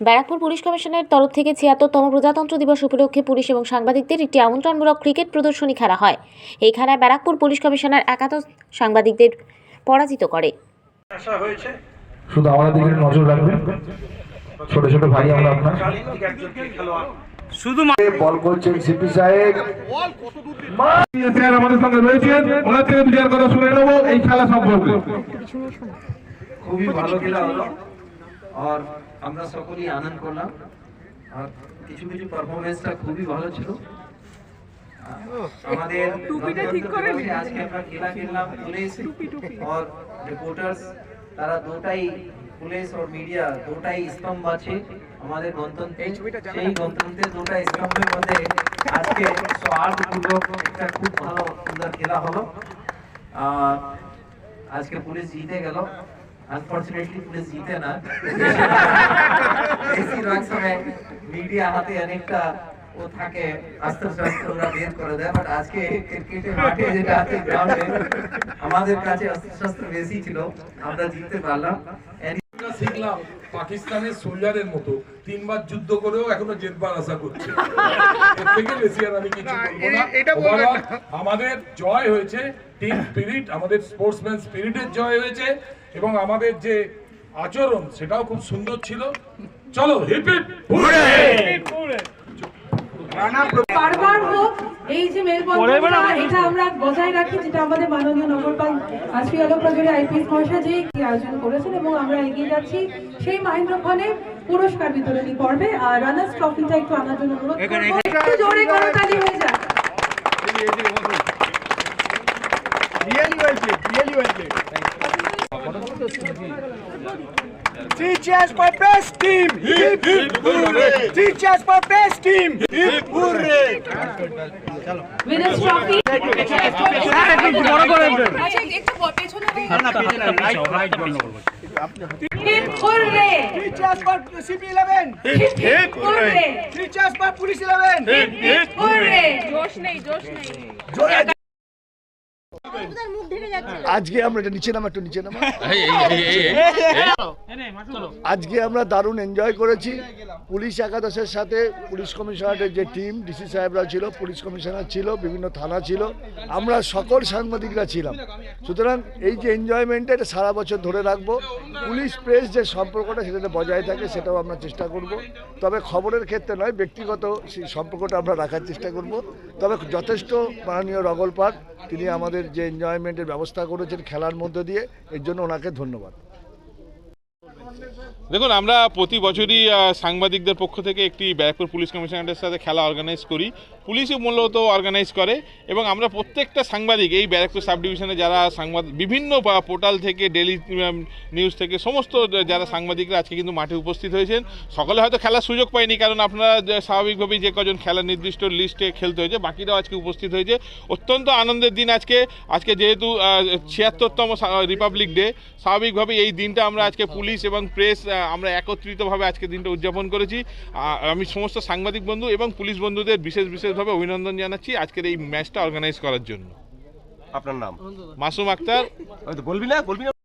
Barrackpore police কমিশনের তরফ থেকে ৭৬তম প্রজাতন্ত্র দিবস উপলক্ষে পুলিশ এবং সাংবাদিকদের একটি আমন্ত্রণমূলক ক্রিকেট প্রদর্শনী খেলা হয়। এই খেলায় ব্যারাকপুর পুলিশ কমিশনার একাদশ সাংবাদিকদের পরাজিত করে। শুধু আমাদের দিকে নজর রাখবেন, ছোট ছোট ভাই আমরা আপনার শুধু বল করছেন সিপি সাহেব আমাদের সঙ্গে রয়েছেন, ওনার থেকে দুটার কথা শুনে নেবো এই খেলা সম্পর্কে। খুবই ভালো খেলা হলো আর আমরা সকলেই আনন্দ করলাম আর কিছু কিছু পারফরমেন্সটা খুবই ভালো ছিল। আমাদের আজকে আমরা খেলা খেললাম পুলিশ আর রিপোর্টার্স, তারা দুটাই পুলিশ আর মিডিয়া দুটাই স্তম্ভ আছে আমাদের গণতন্ত্রে। সেই গণতন্ত্রের দুটা স্তম্ভের মধ্যে আজকে সৌহার্দ্যপূর্বক একটা খুব ভালো সুন্দর খেলা হলো। আজকে পুলিশ জিতে গেল, अनफॉर्चुनेटली पुलिस जीते ना বেশিরভাগ সময় মিডিয়া হাতে অনেকটা ও থাকে অস্ত্র শস্ত্র ওরা বের করে দেয়, বাট আজকে ক্রিকেটের মাঠে যেটা আছে গ্রাউন্ডে আমাদের কাছে অস্ত্র শস্ত্র বেশি ছিল, আমরা জিততে পারলাম। শিখলাম পাকিস্তানের সোলজারের মতো 3 বার যুদ্ধ করেও এখনো জেতবার আশা করছে। এর থেকে বেশি আর আমি কিছু বলবো না। আমাদের জয় হয়েছে টিম স্পিরিট, আমাদের স্পোর্টসম্যান স্পিরিটের জয় হয়েছে এবং আমাদের যে আচরণ সেটাও খুব সুন্দর ছিল। চলো হিপ হিপ হুররে! বারবার হোক এই যে মেলবন্ধনটা এটা আমরা বজায় রাখি, যেটা আমাদের মাননীয় নগরপাল শ্রী আলোক প্রজরে আইপিএস মহাশয় যে আয়োজন করেছেন, এবং আমরা এগিয়ে যাচ্ছি সেই মহেন্দ্রক্ষণে পুরস্কার বিতরণী পর্বে। আর রানার্স ট্রফিটা একটু আনার জন্য অনুরোধ করব, একটু জোরে করতালি হয়ে যায়। Three cheers for best team. Hip hip hooray! Three cheers for best team. Hip hooray! Winners trophy. Hip hooray! Three cheers for CP11. Hip hooray! Three cheers for Police 11. Hip hooray! जोश नहीं আজকে আমরা এটা নিচে নামা, একটু নিচে নামা। আজকে আমরা দারুণ এনজয় করেছি। পুলিশ একাদশের সাথে পুলিশ কমিশনারের যে টিম, ডিসি সাহেবরা ছিল, পুলিশ কমিশনার ছিল, বিভিন্ন থানা ছিল, আমরা সকল সাংবাদিকরা ছিলাম। সুতরাং এই যে এনজয়মেন্টটা এটা সারা বছর ধরে রাখবো। পুলিশ প্রেস যে সম্পর্কটা সেটাতে বজায় থাকে সেটাও আমরা চেষ্টা করব। তবে খবরের ক্ষেত্রে নয়, ব্যক্তিগত সেই সম্পর্কটা আমরা রাখার চেষ্টা করব। তবে যথেষ্ট মাননীয় রগলপাল তিনি আমাদের যে এনজয়মেন্টের ব্যবস্থা করেছেন খেলার মধ্য দিয়ে, এর জন্য ওনাকে ধন্যবাদ। দেখুন, আমরা প্রতি বছরই সাংবাদিকদের পক্ষ থেকে একটি ব্যারাকপুর পুলিশ কমিশনারের সাথে খেলা অর্গানাইজ করি। পুলিশই মূলত অর্গানাইজ করে এবং আমরা প্রত্যেকটা সাংবাদিক এই ব্যারাকপুর সাব ডিভিশনে যারা সাংবাদিক বিভিন্ন পোর্টাল থেকে ডেলি নিউজ থেকে সমস্ত যারা সাংবাদিকরা আজকে কিন্তু মাঠে উপস্থিত হয়েছেন। সকলে হয়তো খেলার সুযোগ পায়নি, কারণ আপনারা স্বাভাবিকভাবেই যে কজন খেলার নির্দিষ্ট লিস্টে খেলতে হয়েছে, বাকিরাও আজকে উপস্থিত হয়েছে। অত্যন্ত আনন্দের দিন আজকে যেহেতু ৭৬তম রিপাবলিক ডে, স্বাভাবিকভাবেই এই দিনটা আমরা আজকে পুলিশ এবং প্রেস আমরা একত্রিতভাবে আজকে দিনটা উদযাপন করেছি। আমি সমস্ত সাংবাদিক বন্ধু এবং পুলিশ বন্ধুদের বিশেষভাবে অভিনন্দন জানাচ্ছি আজকের এই ম্যাচটা অর্গানাইজ করার জন্য। আপনার নাম? মাসুম আক্তার। বলবি না?